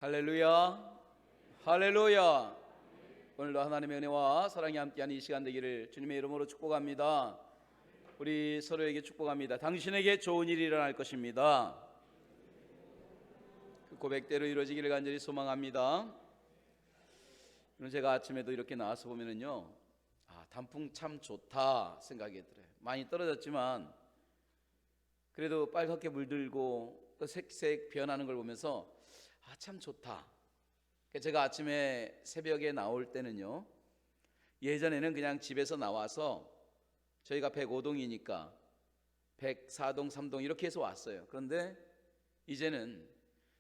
할렐루야, 할렐루야. 오늘도 하나님의 은혜와 사랑이 함께하는 이 시간 되기를 주님의 이름으로 축복합니다. 우리 서로에게 축복합니다. 당신에게 좋은 일이 일어날 것입니다. 그 고백대로 이루어지기를 간절히 소망합니다. 오늘 제가 아침에도 이렇게 나와서 보면은요, 단풍 참 좋다 생각이 들어요. 많이 떨어졌지만 그래도 빨갛게 물들고 또 색색 변하는 걸 보면서 참 좋다. 제가 아침에 새벽에 나올 때는요, 예전에는 그냥 집에서 나와서 저희가 105동이니까 104동, 3동 이렇게 해서 왔어요. 그런데 이제는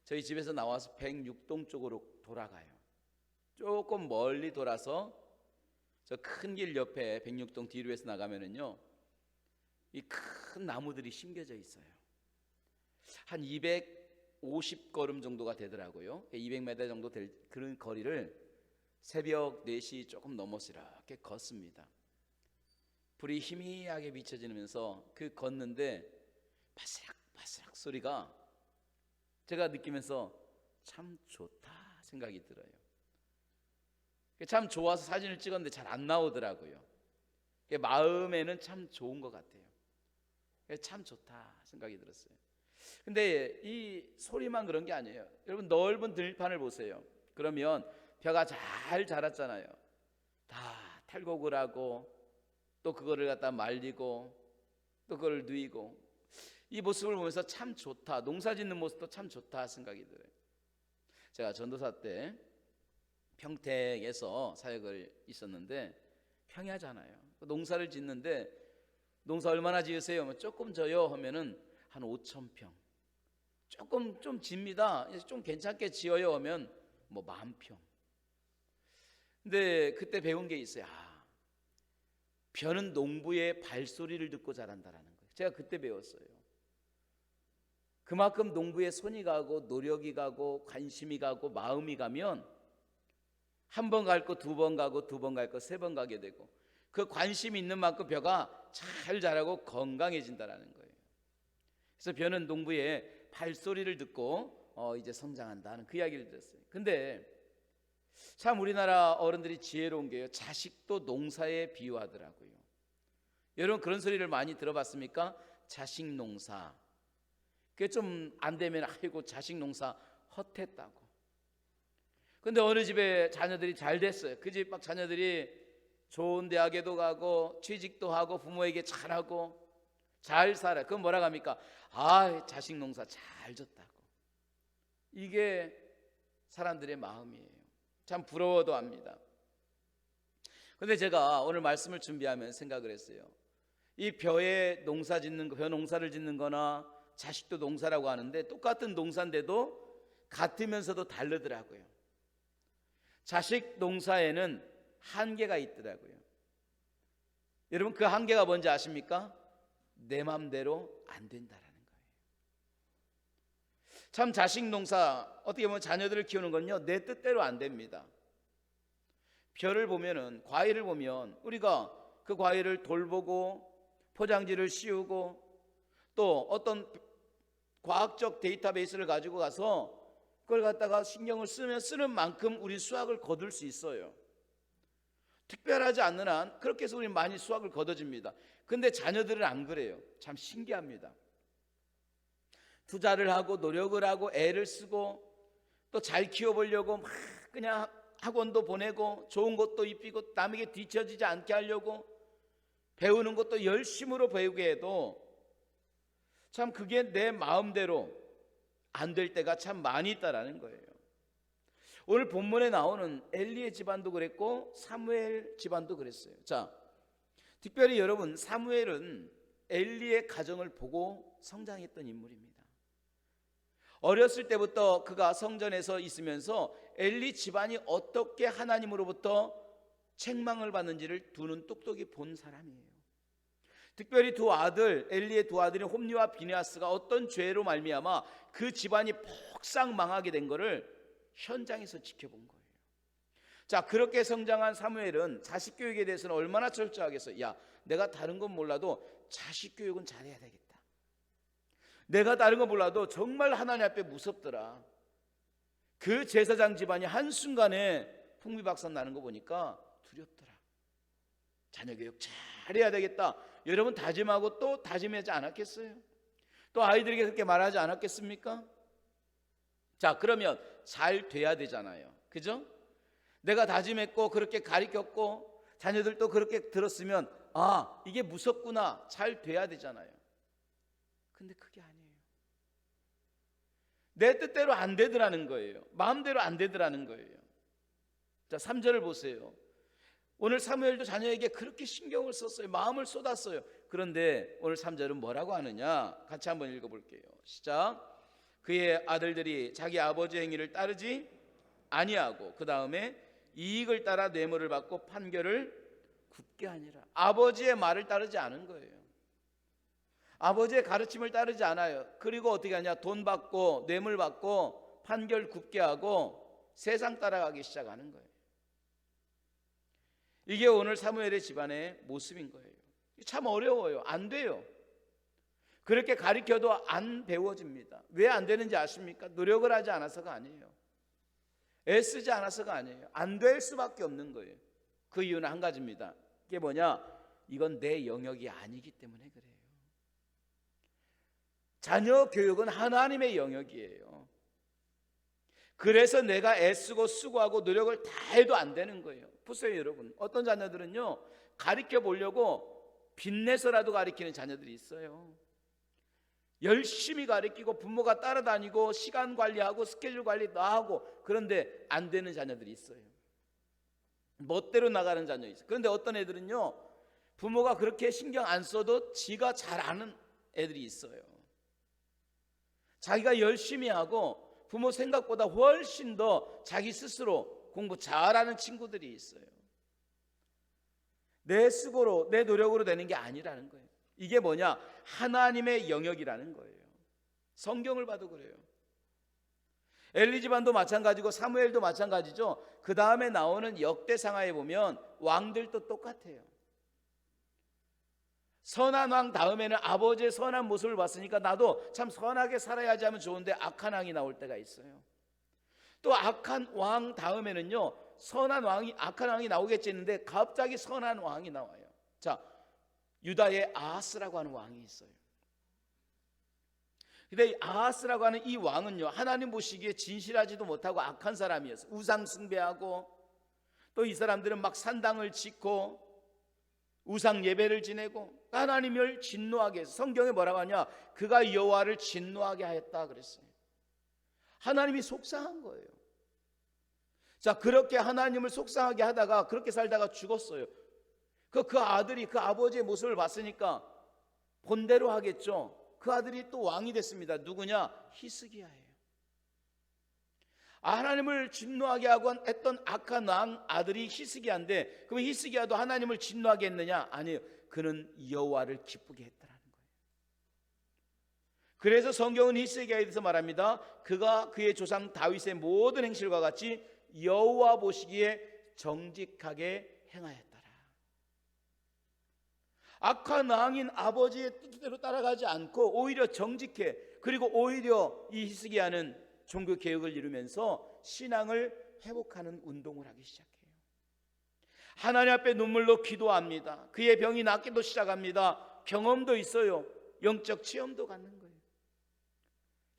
저희 집에서 나와서 106동 쪽으로 돌아가요. 조금 멀리 돌아서 저 큰 길 옆에 106동 뒤로 해서 나가면은요, 이 큰 나무들이 심겨져 있어요. 한 250걸음 정도가 되더라고요. 200m 정도 될 그런 거리를 새벽 4시 조금 넘어서 이렇게 걷습니다. 불이 희미하게 비춰지면서 그 걷는데 바스락바스락 소리가 제가 느끼면서 참 좋다 생각이 들어요. 참 좋아서 사진을 찍었는데 잘 안 나오더라고요. 마음에는 참 좋은 것 같아요. 참 좋다 생각이 들었어요. 근데 이 소리만 그런 게 아니에요. 여러분, 넓은 들판을 보세요. 그러면 벼가 잘 자랐잖아요. 다 탈곡을 하고 또 그거를 갖다 말리고 또 그걸 누이고, 이 모습을 보면서 참 좋다, 농사 짓는 모습도 참 좋다 생각이 들어요. 제가 전도사 때 평택에서 사역을 있었는데, 평야잖아요. 농사를 짓는데 농사 얼마나 지으세요? 조금 져요 하면은 한 5,000평. 조금 좀 집니다. 좀 괜찮게 지어요 하면 뭐 10,000평. 근데 그때 배운 게 있어요. 벼는 농부의 발소리를 듣고 자란다라는 거예요. 제가 그때 배웠어요. 그만큼 농부의 손이 가고 노력이 가고 관심이 가고 마음이 가면 한 번 갈 거 두 번 가고 두 번 갈 거 세 번 가게 되고, 그 관심이 있는 만큼 벼가 잘 자라고 건강해진다라는 거예요. 그래서 벼는 농부의 발소리를 듣고 이제 성장한다는 그 이야기를 들었어요. 근데 참 우리나라 어른들이 지혜로운 게요, 자식도 농사에 비유하더라고요. 여러분, 그런 소리를 많이 들어봤습니까? 자식 농사. 그게 좀 안 되면 아이고 자식 농사 헛했다고. 근데 어느 집에 자녀들이 잘 됐어요. 그 집 막 자녀들이 좋은 대학에도 가고 취직도 하고 부모에게 잘하고 잘 살아. 그건 뭐라고 합니까? 자식 농사 잘 졌다고. 이게 사람들의 마음이에요. 참 부러워도 합니다. 근데 제가 오늘 말씀을 준비하면 생각을 했어요. 이 벼에 농사 짓는 거, 벼 농사를 짓는 거나 자식도 농사라고 하는데 똑같은 농사인데도 같으면서도 다르더라고요. 자식 농사에는 한계가 있더라고요. 여러분, 그 한계가 뭔지 아십니까? 내 맘대로 안 된다라는 거예요. 참 자식 농사, 어떻게 보면 자녀들을 키우는 건요, 내 뜻대로 안 됩니다. 벼를 보면은, 과일을 보면 우리가 그 과일을 돌보고 포장지를 씌우고 또 어떤 과학적 데이터베이스를 가지고 가서 그걸 갖다가 신경을 쓰면 쓰는 만큼 우리 수확을 거둘 수 있어요. 특별하지 않는 한 그렇게 해서 우리 많이 수확을 거둬집니다. 근데 자녀들은 안 그래요. 참 신기합니다. 투자를 하고 노력을 하고 애를 쓰고 또 잘 키워보려고 막 그냥 학원도 보내고 좋은 것도 입히고 남에게 뒤처지지 않게 하려고 배우는 것도 열심으로 배우게 해도 참 그게 내 마음대로 안 될 때가 참 많이 있다라는 거예요. 오늘 본문에 나오는 엘리의 집안도 그랬고 사무엘 집안도 그랬어요. 자, 특별히 여러분, 사무엘은 엘리의 가정을 보고 성장했던 인물입니다. 어렸을 때부터 그가 성전에서 있으면서 엘리 집안이 어떻게 하나님으로부터 책망을 받는지를 두 눈 똑똑히 본 사람이에요. 특별히 두 아들, 엘리의 두 아들인 홈리와 비느하스가 어떤 죄로 말미암아 그 집안이 폭삭 망하게 된 것을 현장에서 지켜본 거예요. 자, 그렇게 성장한 사무엘은 자식 교육에 대해서는 얼마나 철저하겠어요. 내가 다른 건 몰라도 자식 교육은 잘해야 되겠다. 내가 다른 건 몰라도 정말 하나님 앞에 무섭더라. 그 제사장 집안이 한순간에 풍비박산 나는 거 보니까 두렵더라. 자녀 교육 잘해야 되겠다. 여러분 다짐하고 또 다짐하지 않았겠어요? 또 아이들에게 그렇게 말하지 않았겠습니까? 자, 그러면 잘 돼야 되잖아요. 그죠? 내가 다짐했고 그렇게 가르쳤고 자녀들도 그렇게 들었으면 아, 이게 무섭구나. 잘 돼야 되잖아요. 근데 그게 아니에요. 내 뜻대로 안 되더라는 거예요. 마음대로 안 되더라는 거예요. 자, 3절을 보세요. 오늘 사무엘도 자녀에게 그렇게 신경을 썼어요. 마음을 쏟았어요. 그런데 오늘 3절은 뭐라고 하느냐? 같이 한번 읽어볼게요. 시작. 그의 아들들이 자기 아버지의 행위를 따르지 아니하고 그 다음에 이익을 따라 뇌물을 받고 판결을 굽게 하니라. 아버지의 말을 따르지 않은 거예요. 아버지의 가르침을 따르지 않아요. 그리고 어떻게 하냐? 돈 받고 뇌물 받고 판결 굽게 하고 세상 따라가기 시작하는 거예요. 이게 오늘 사무엘의 집안의 모습인 거예요. 참 어려워요. 안 돼요. 그렇게 가르쳐도 안 배워집니다. 왜 안 되는지 아십니까? 노력을 하지 않아서가 아니에요. 애쓰지 않아서가 아니에요. 안 될 수밖에 없는 거예요. 그 이유는 한 가지입니다. 그게 뭐냐? 이건 내 영역이 아니기 때문에 그래요. 자녀 교육은 하나님의 영역이에요. 그래서 내가 애쓰고 수고하고 노력을 다 해도 안 되는 거예요. 보세요, 여러분. 어떤 자녀들은요, 가르쳐 보려고 빚내서라도 가르치는 자녀들이 있어요. 열심히 가르치고 부모가 따라다니고 시간 관리하고 스케줄 관리 다 하고, 그런데 안 되는 자녀들이 있어요. 멋대로 나가는 자녀 있어요. 그런데 어떤 애들은요, 부모가 그렇게 신경 안 써도 지가 잘 아는 애들이 있어요. 자기가 열심히 하고 부모 생각보다 훨씬 더 자기 스스로 공부 잘하는 친구들이 있어요. 내 수고로 내 노력으로 되는 게 아니라는 거예요. 이게 뭐냐? 하나님의 영역이라는 거예요. 성경을 봐도 그래요. 엘리 집안도 마찬가지고 사무엘도 마찬가지죠. 그 다음에 나오는 역대상하에 보면 왕들도 똑같아요. 선한 왕 다음에는 아버지의 선한 모습을 봤으니까 나도 참 선하게 살아야지 하면 좋은데 악한 왕이 나올 때가 있어요. 또 악한 왕 다음에는요, 선한 왕이, 악한 왕이 나오겠지 했는데 갑자기 선한 왕이 나와요. 자, 유다의 아하스라고 하는 왕이 있어요. 근데 아하스라고 하는 이 왕은요, 하나님 보시기에 진실하지도 못하고 악한 사람이었어요. 우상 숭배하고, 또 이 사람들은 막 산당을 짓고 우상 예배를 지내고 하나님을 진노하게 해서, 성경에 뭐라고 하냐? 그가 여호와를 진노하게 하였다 그랬어요. 하나님이 속상한 거예요. 자, 그렇게 하나님을 속상하게 하다가 그렇게 살다가 죽었어요. 그 아들이 그 아버지의 모습을 봤으니까 본대로 하겠죠. 그 아들이 또 왕이 됐습니다. 누구냐? 히스기야예요. 하나님을 진노하게 하고 했던 악한 왕 아들이 히스기야인데, 그럼 히스기야도 하나님을 진노하게 했느냐? 아니에요. 그는 여호와를 기쁘게 했다라는 거예요. 그래서 성경은 히스기야에 대해서 말합니다. 그가 그의 조상 다윗의 모든 행실과 같이 여호와 보시기에 정직하게 행하였더라. 악한 왕인 아버지의 뜻대로 따라가지 않고 오히려 정직해. 그리고 오히려 이 히스기야는 종교 개혁을 이루면서 신앙을 회복하는 운동을 하기 시작해요. 하나님 앞에 눈물로 기도합니다. 그의 병이 낫기도 시작합니다. 경험도 있어요. 영적 체험도 갖는 거예요.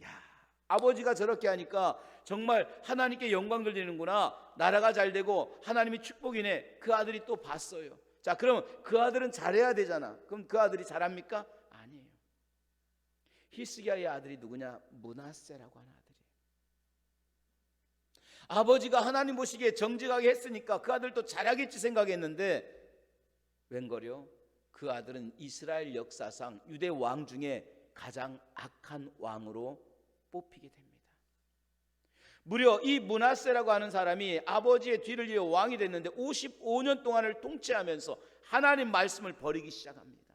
야, 아버지가 저렇게 하니까 정말 하나님께 영광 돌리는구나. 나라가 잘 되고 하나님이 축복이네. 그 아들이 또 봤어요. 자, 그럼 그 아들은 잘해야 되잖아. 그럼 그 아들이 잘합니까? 아니에요. 히스기야의 아들이 누구냐? 므낫세라고 하는 아들이에요. 아버지가 하나님 보시기에 정직하게 했으니까 그 아들도 잘하겠지 생각했는데 웬걸요? 그 아들은 이스라엘 역사상 유대 왕 중에 가장 악한 왕으로 뽑히게 됩니다. 무려 이 므낫세라고 하는 사람이 아버지의 뒤를 이어 왕이 됐는데 55년 동안을 통치하면서 하나님 말씀을 버리기 시작합니다.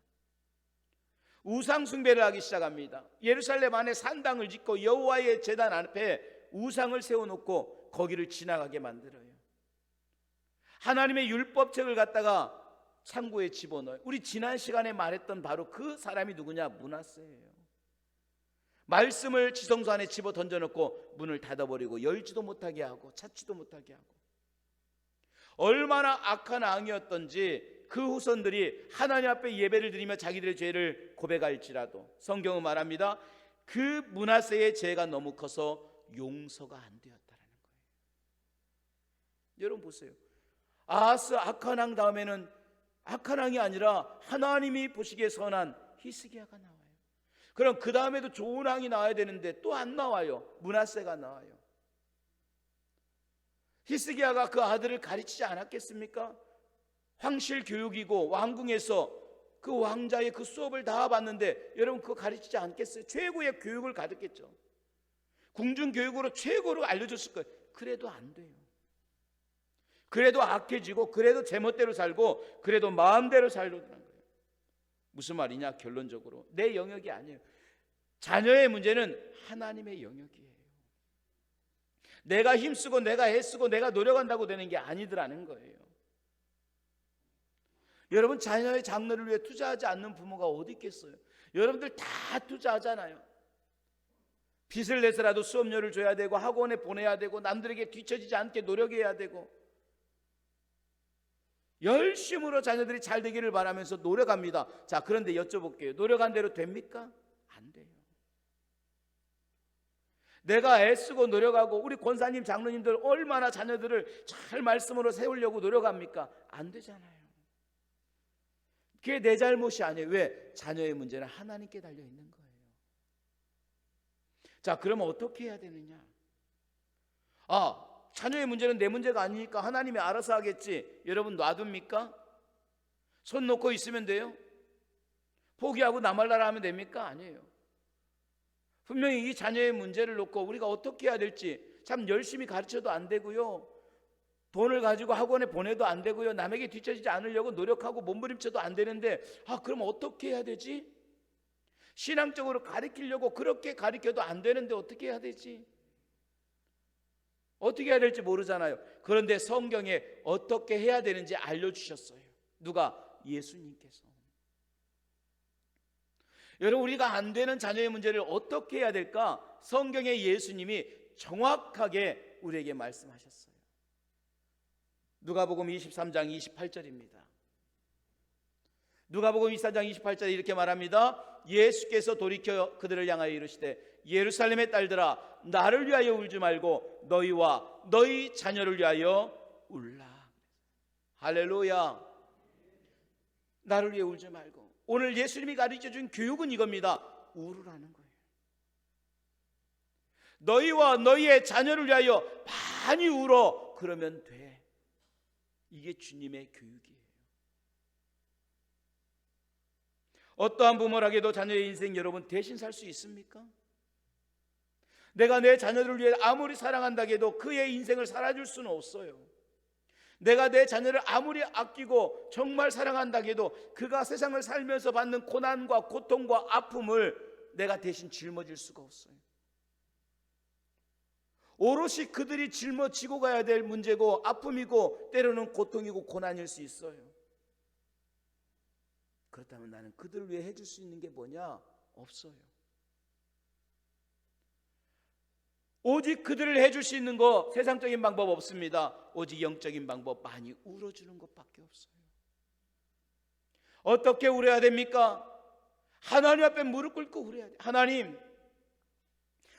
우상 숭배를 하기 시작합니다. 예루살렘 안에 산당을 짓고 여호와의 제단 앞에 우상을 세워놓고 거기를 지나가게 만들어요. 하나님의 율법책을 갖다가 창고에 집어넣어요. 우리 지난 시간에 말했던 바로 그 사람이 누구냐? 므낫세예요. 말씀을 지성소 안에 집어 던져놓고 문을 닫아버리고 열지도 못하게 하고 찾지도 못하게 하고, 얼마나 악한 왕이었던지 그 후손들이 하나님 앞에 예배를 드리며 자기들의 죄를 고백할지라도 성경은 말합니다. 그 므낫세의 죄가 너무 커서 용서가 안 되었다는 거예요. 여러분 보세요. 아하스 악한 왕 다음에는 악한 왕이 아니라 하나님이 보시기에 선한 히스기야가 나와요. 그럼 그 다음에도 좋은 왕이 나와야 되는데 또 안 나와요. 므낫세가 나와요. 히스기야가 그 아들을 가르치지 않았겠습니까? 황실 교육이고 왕궁에서 그 왕자의 그 수업을 다 받는데 여러분 그거 가르치지 않겠어요? 최고의 교육을 가졌겠죠. 궁중교육으로 최고로 알려줬을 거예요. 그래도 안 돼요. 그래도 악해지고, 그래도 제멋대로 살고, 그래도 마음대로 살려는 거예요. 무슨 말이냐? 결론적으로 내 영역이 아니에요. 자녀의 문제는 하나님의 영역이에요. 내가 힘쓰고 내가 애쓰고 내가 노력한다고 되는 게 아니더라는 거예요. 여러분, 자녀의 장래를 위해 투자하지 않는 부모가 어디 있겠어요? 여러분들 다 투자하잖아요. 빚을 내서라도 수업료를 줘야 되고, 학원에 보내야 되고, 남들에게 뒤처지지 않게 노력해야 되고, 열심으로 자녀들이 잘 되기를 바라면서 노력합니다. 자, 그런데 여쭤볼게요. 노력한 대로 됩니까? 안 돼요. 내가 애쓰고 노력하고, 우리 권사님 장로님들 얼마나 자녀들을 잘 말씀으로 세우려고 노력합니까? 안 되잖아요. 그게 내 잘못이 아니에요. 왜? 자녀의 문제는 하나님께 달려 있는 거예요. 자, 그러면 어떻게 해야 되느냐? 자녀의 문제는 내 문제가 아니니까 하나님이 알아서 하겠지. 여러분 놔둡니까? 손 놓고 있으면 돼요? 포기하고 나말라라 하면 됩니까? 아니에요. 분명히 이 자녀의 문제를 놓고 우리가 어떻게 해야 될지, 참 열심히 가르쳐도 안 되고요, 돈을 가지고 학원에 보내도 안 되고요, 남에게 뒤처지지 않으려고 노력하고 몸부림쳐도 안 되는데, 그럼 어떻게 해야 되지? 신앙적으로 가르치려고 그렇게 가르쳐도 안 되는데 어떻게 해야 되지? 어떻게 해야 될지 모르잖아요. 그런데 성경에 어떻게 해야 되는지 알려주셨어요. 누가? 예수님께서. 여러분, 우리가 안 되는 자녀의 문제를 어떻게 해야 될까? 성경에 예수님이 정확하게 우리에게 말씀하셨어요. 누가복음 23장 28절입니다. 누가복음 24장 28절에 이렇게 말합니다. 예수께서 돌이켜 그들을 향하여 이르시되 예루살렘의 딸들아, 나를 위하여 울지 말고 너희와 너희 자녀를 위하여 울라. 할렐루야. 나를 위해 울지 말고. 오늘 예수님이 가르쳐준 교육은 이겁니다. 울으라는 거예요. 너희와 너희의 자녀를 위하여 많이 울어. 그러면 돼. 이게 주님의 교육이에요. 어떠한 부모라게도 자녀의 인생 여러분 대신 살 수 있습니까? 내가 내 자녀를 위해 아무리 사랑한다고 해도 그의 인생을 살아줄 수는 없어요. 내가 내 자녀를 아무리 아끼고 정말 사랑한다고 해도 그가 세상을 살면서 받는 고난과 고통과 아픔을 내가 대신 짊어질 수가 없어요. 오롯이 그들이 짊어지고 가야 될 문제고 아픔이고 때로는 고통이고 고난일 수 있어요. 그렇다면 나는 그들을 위해 해줄 수 있는 게 뭐냐? 없어요. 오직 그들을 해줄 수 있는 거 세상적인 방법 없습니다. 오직 영적인 방법, 많이 울어주는 것밖에 없어요. 어떻게 울어야 됩니까? 하나님 앞에 무릎 꿇고 울어야 돼요. 하나님,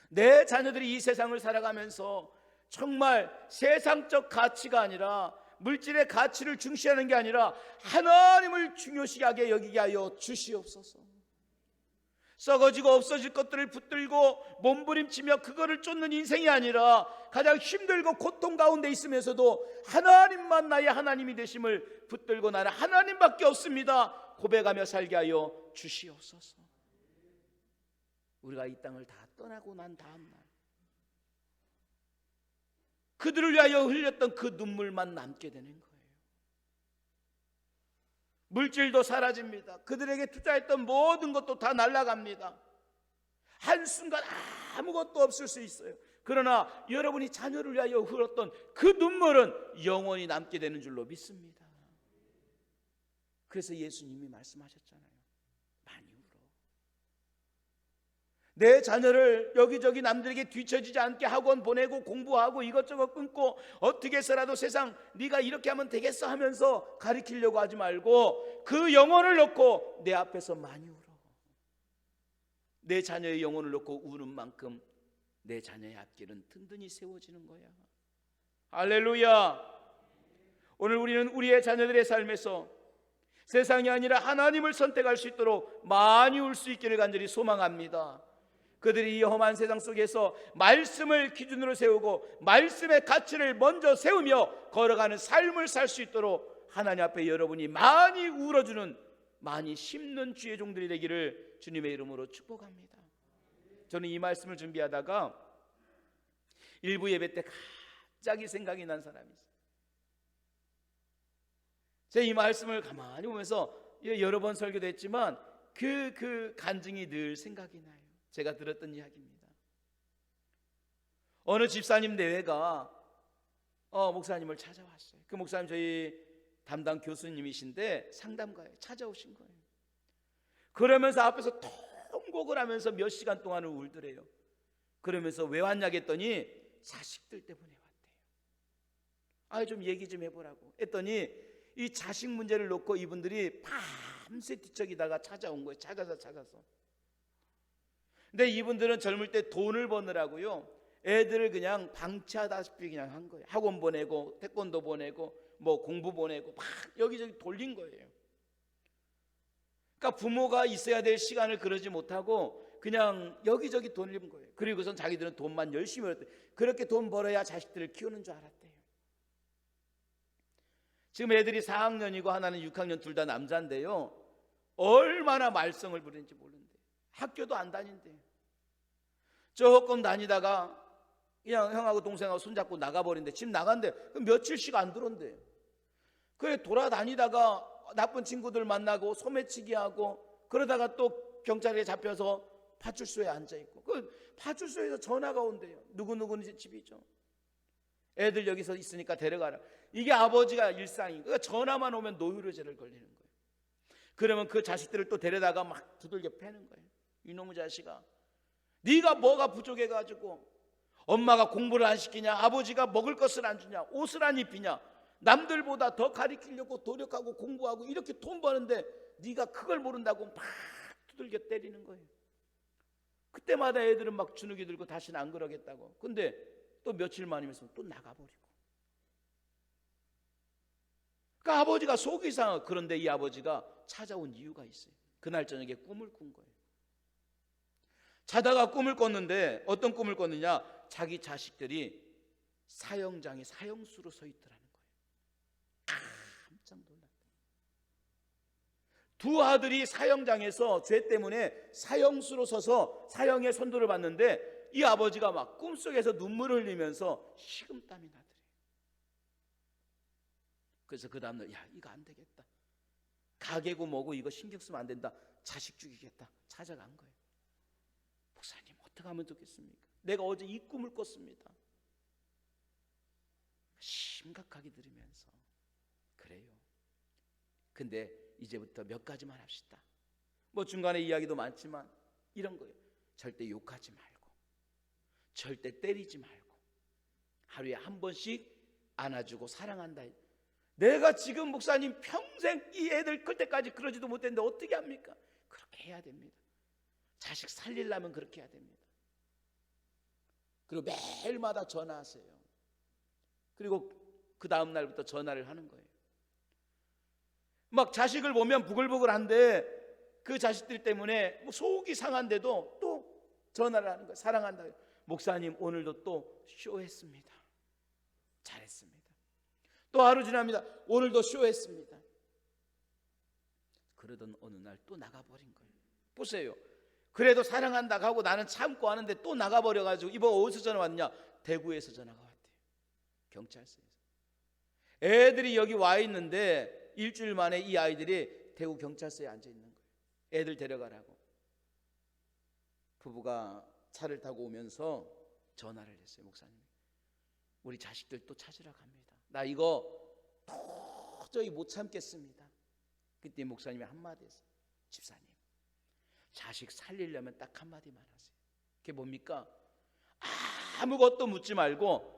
내 자녀들이 이 세상을 살아가면서 정말 세상적 가치가 아니라, 물질의 가치를 중시하는 게 아니라 하나님을 중요시하게 여기게 하여 주시옵소서. 썩어지고 없어질 것들을 붙들고 몸부림치며 그거를 쫓는 인생이 아니라 가장 힘들고 고통 가운데 있으면서도 하나님만 나의 하나님이 되심을 붙들고 나는 하나님밖에 없습니다 고백하며 살게 하여 주시옵소서. 우리가 이 땅을 다 떠나고 난 다음날 그들을 위하여 흘렸던 그 눈물만 남게 되는 거예요. 물질도 사라집니다. 그들에게 투자했던 모든 것도 다 날아갑니다. 한순간 아무것도 없을 수 있어요. 그러나 여러분이 자녀를 위하여 흘렸던 그 눈물은 영원히 남게 되는 줄로 믿습니다. 그래서 예수님이 말씀하셨잖아요. 많이 울어. 내 자녀를 여기저기 남들에게 뒤처지지 않게 학원 보내고 공부하고 이것저것 끊고 어떻게 해서라도 세상 네가 이렇게 하면 되겠어 하면서 가르치려고 하지 말고 그 영혼을 놓고 내 앞에서 많이 울어. 내 자녀의 영혼을 놓고 우는 만큼 내 자녀의 앞길은 든든히 세워지는 거야. 할렐루야. 오늘 우리는 우리의 자녀들의 삶에서 세상이 아니라 하나님을 선택할 수 있도록 많이 울 수 있기를 간절히 소망합니다. 그들이 이 험한 세상 속에서 말씀을 기준으로 세우고 말씀의 가치를 먼저 세우며 걸어가는 삶을 살 수 있도록 하나님 앞에 여러분이 많이 울어주는, 많이 심는 주의 종들이 되기를 주님의 이름으로 축복합니다. 저는 이 말씀을 준비하다가 일부 예배 때 갑자기 생각이 난 사람이 있어요. 제가 이 말씀을 가만히 보면서 여러 번 설교도 했지만 그 간증이 늘 생각이 나요. 제가 들었던 이야기입니다. 어느 집사님 내외가 목사님을 찾아왔어요. 그 목사님 저희 담당 교수님이신데 상담가에 찾아오신 거예요. 그러면서 앞에서 통곡을 하면서 몇 시간 동안을 울더래요. 그러면서 왜 왔냐 했더니 자식들 때문에 왔대요. 좀 얘기 좀 해보라고 했더니 이 자식 문제를 놓고 이분들이 밤새 뒤척이다가 찾아온 거예요. 찾아서. 근데 이분들은 젊을 때 돈을 버느라고요, 애들을 그냥 방치하다시피 그냥 한 거예요. 학원 보내고 태권도 보내고 뭐 공부 보내고 막 여기저기 돌린 거예요. 그러니까 부모가 있어야 될 시간을 그러지 못하고 그냥 여기저기 돌린 거예요. 그리고선 자기들은 돈만 열심히 벌었대. 그렇게 돈 벌어야 자식들을 키우는 줄 알았대요. 지금 애들이 4학년이고 하나는 6학년, 둘 다 남자인데요, 얼마나 말썽을 부리는지 모르는데 학교도 안 다닌대요. 조금 다니다가 그냥 형하고 동생하고 손잡고 나가버린대. 집 나간대. 며칠씩 안 들어온대요. 그래 돌아다니다가 나쁜 친구들 만나고 소매치기 하고 그러다가 또 경찰에 잡혀서 파출소에 앉아있고, 그 파출소에서 전화가 온대요. 누구누구 집이죠. 애들 여기서 있으니까 데려가라. 이게 아버지가 일상인 거예요. 전화만 오면 노유료죄를 걸리는 거예요. 그러면 그 자식들을 또 데려다가 막 두들겨 패는 거예요. 이놈의 자식아, 네가 뭐가 부족해가지고 엄마가 공부를 안 시키냐, 아버지가 먹을 것을 안 주냐, 옷을 안 입히냐, 남들보다 더 가르치려고 노력하고 공부하고 이렇게 돈 버는데 네가 그걸 모른다고 막 두들겨 때리는 거예요. 그때마다 애들은 막 주눅이 들고 다시는 안 그러겠다고. 근데 또 며칠 만이면서 또 나가버리고. 그러니까 아버지가 속이 상하고. 그런데 이 아버지가 찾아온 이유가 있어요. 그날 저녁에 꿈을 꾼 거예요. 자다가 꿈을 꿨는데 어떤 꿈을 꿨느냐, 자기 자식들이 사형장에 사형수로 서 있더라는 거예요. 깜짝 놀랐다. 두 아들이 사형장에서 죄 때문에 사형수로 서서 사형의 선고를 받는데 이 아버지가 막 꿈속에서 눈물을 흘리면서 식은땀이 나더래요. 그래서 그 다음날 이거 안 되겠다, 가게고 뭐고 이거 신경 쓰면 안 된다, 자식 죽이겠다 찾아간 거예요. 목사님 어떻게 하면 좋겠습니까? 내가 어제 이 꿈을 꿨습니다. 심각하게 들으면서 그래요. 근데 이제부터 몇 가지만 합시다. 뭐 중간에 이야기도 많지만 이런 거예요. 절대 욕하지 말고, 절대 때리지 말고, 하루에 한 번씩 안아주고 사랑한다. 내가 지금 목사님 평생 이 애들 클 때까지 그러지도 못했는데 어떻게 합니까? 그렇게 해야 됩니다. 자식 살리려면 그렇게 해야 됩니다. 그리고 매일마다 전화하세요. 그리고 그 다음 날부터 전화를 하는 거예요. 막 자식을 보면 부글부글한데 그 자식들 때문에 뭐 속이 상한데도 또 전화를 하는 거예요. 사랑한다. 목사님 오늘도 또 쇼했습니다. 잘했습니다. 또 하루 지납니다. 오늘도 쇼했습니다. 그러던 어느 날 또 나가버린 거예요. 보세요. 그래도 사랑한다고 하고 나는 참고 하는데 또 나가버려가지고 이번 어디서 전화 왔냐? 대구에서 전화가 왔대요. 경찰서에서. 애들이 여기 와 있는데 일주일 만에 이 아이들이 대구 경찰서에 앉아 있는 거예요. 애들 데려가라고. 부부가 차를 타고 오면서 전화를 했어요. 목사님, 우리 자식들 또 찾으러 갑니다. 나 이거 도저히 못 참겠습니다. 그때 목사님이 한마디 했어요. 집사님, 자식 살리려면 딱 한마디만 하세요. 그게 뭡니까? 아무것도 묻지 말고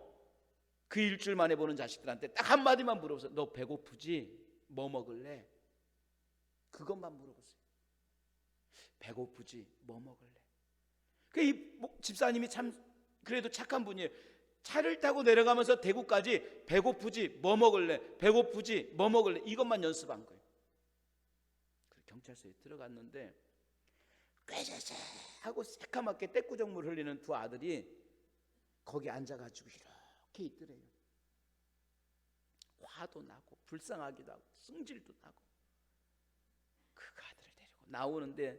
그 일주일 만에 보는 자식들한테 딱 한마디만 물어보세요. 너 배고프지? 뭐 먹을래? 그것만 물어보세요. 배고프지? 뭐 먹을래? 이 집사님이 참 그래도 착한 분이에요. 차를 타고 내려가면서 대구까지 배고프지? 뭐 먹을래? 배고프지? 뭐 먹을래? 이것만 연습한 거예요. 경찰서에 들어갔는데 꾀죄죄 하고 새까맣게 떼꾸정물 흘리는 두 아들이 거기 앉아가지고 이렇게 있더래요. 화도 나고 불쌍하기도 하고 승질도 나고. 그 아들을 데리고 나오는데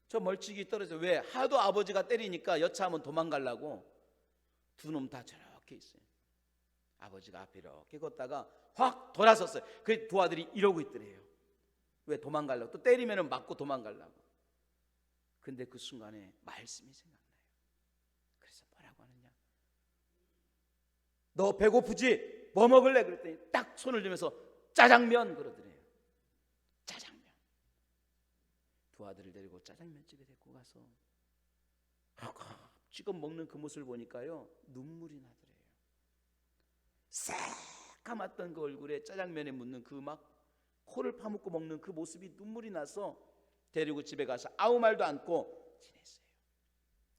저 멀찍이 떨어져. 왜? 하도 아버지가 때리니까 여차하면 도망가려고 두 놈 다 저렇게 있어요. 아버지가 앞에 이렇게 걷다가 확 돌아섰어요. 그 두 아들이 이러고 있더래요. 왜? 도망가려고. 또 때리면 맞고 도망가려고. 근데 그 순간에 말씀이 생각나요. 그래서 뭐라고 하느냐? 너 배고프지? 뭐 먹을래? 그랬더니 딱 손을 들면서 짜장면 그러더래요. 짜장면. 두 아들을 데리고 짜장면집에 데리고 가서 지금 먹는 그 모습을 보니까요 눈물이 나더래요. 새까맣던 그 얼굴에 짜장면에 묻는 그 막 코를 파묻고 먹는 그 모습이 눈물이 나서 데리고 집에 가서 아무 말도 않고 지냈어요.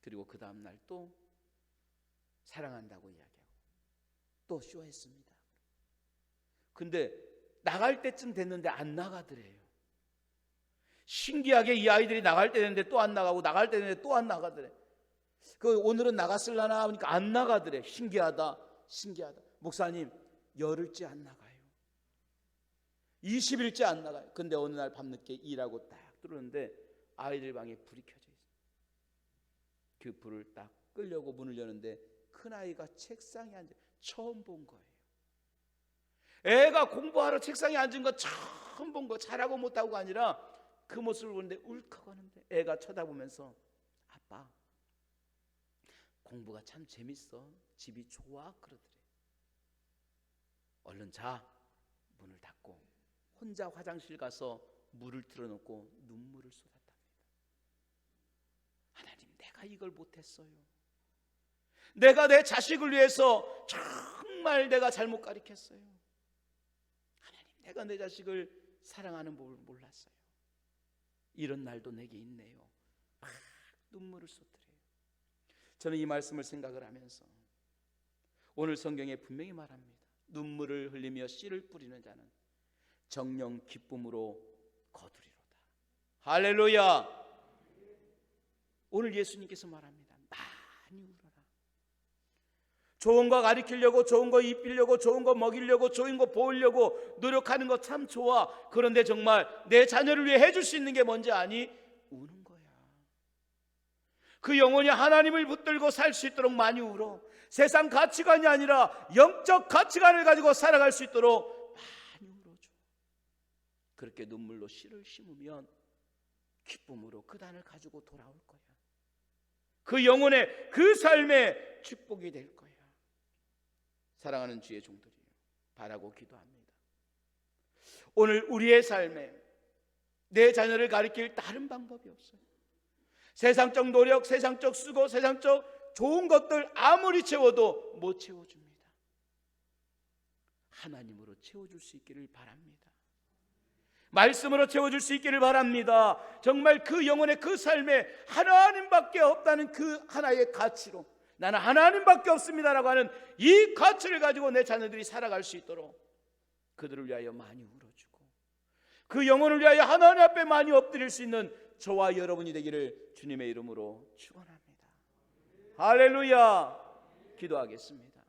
그리고 그 다음 날 또 사랑한다고 이야기하고 또 쇼했습니다. 근데 나갈 때쯤 됐는데 안 나가더래요. 신기하게 이 아이들이 나갈 때 됐는데 또 안 나가고 나갈 때 됐는데 또 안 나가더래. 그 오늘은 나갔을라나 하니까 안 나가더래. 신기하다. 목사님 열흘째 안 나가요. 20일째 안 나가요. 근데 어느 날 밤늦게 일하고 딱 들어오는데 아이들 방에 불이 켜져 있어요. 그 불을 딱 끄려고 문을 여는데 큰아이가 책상에 앉아 처음 본 거예요. 애가 공부하러 책상에 앉은 거 처음 본 거. 잘하고 못하고가 아니라 그 모습을 보는데 울컥하는데 애가 쳐다보면서 아빠 공부가 참 재밌어. 집이 좋아. 그러더래. 얼른 자. 문을 닫고 혼자 화장실 가서 물을 틀어놓고 눈물을 쏟았답니다. 하나님, 내가 이걸 못했어요. 내가 내 자식을 위해서 정말 내가 잘못 가르쳤어요. 하나님, 내가 내 자식을 사랑하는 법을 몰랐어요. 이런 날도 내게 있네요. 막 눈물을 쏟더래요. 저는 이 말씀을 생각을 하면서 오늘 성경에 분명히 말합니다. 눈물을 흘리며 씨를 뿌리는 자는 정령 기쁨으로 거두리로다. 할렐루야. 오늘 예수님께서 말합니다. 많이 울어라. 좋은 거 가르치려고, 좋은 거 입히려고, 좋은 거 먹이려고, 좋은 거 보이려고 노력하는 거 참 좋아. 그런데 정말 내 자녀를 위해 해줄 수 있는 게 뭔지 아니? 우는 거야. 그 영혼이 하나님을 붙들고 살 수 있도록 많이 울어. 세상 가치관이 아니라 영적 가치관을 가지고 살아갈 수 있도록 많이 울어줘. 그렇게 눈물로 씨를 심으면 기쁨으로 그 단을 가지고 돌아올 거야. 그 영혼의 그 삶의 축복이 될 거야. 사랑하는 주의 종들이에요. 바라고 기도합니다. 오늘 우리의 삶에 내 자녀를 가리킬 다른 방법이 없어요. 세상적 노력, 세상적 수고, 세상적 좋은 것들 아무리 채워도 못 채워줍니다. 하나님으로 채워줄 수 있기를 바랍니다. 말씀으로 채워줄 수 있기를 바랍니다. 정말 그 영혼의 그 삶에 하나님밖에 없다는 그 하나의 가치로 나는 하나님밖에 없습니다라고 하는 이 가치를 가지고 내 자녀들이 살아갈 수 있도록 그들을 위하여 많이 울어주고 그 영혼을 위하여 하나님 앞에 많이 엎드릴 수 있는 저와 여러분이 되기를 주님의 이름으로 축원합니다. 할렐루야. 기도하겠습니다.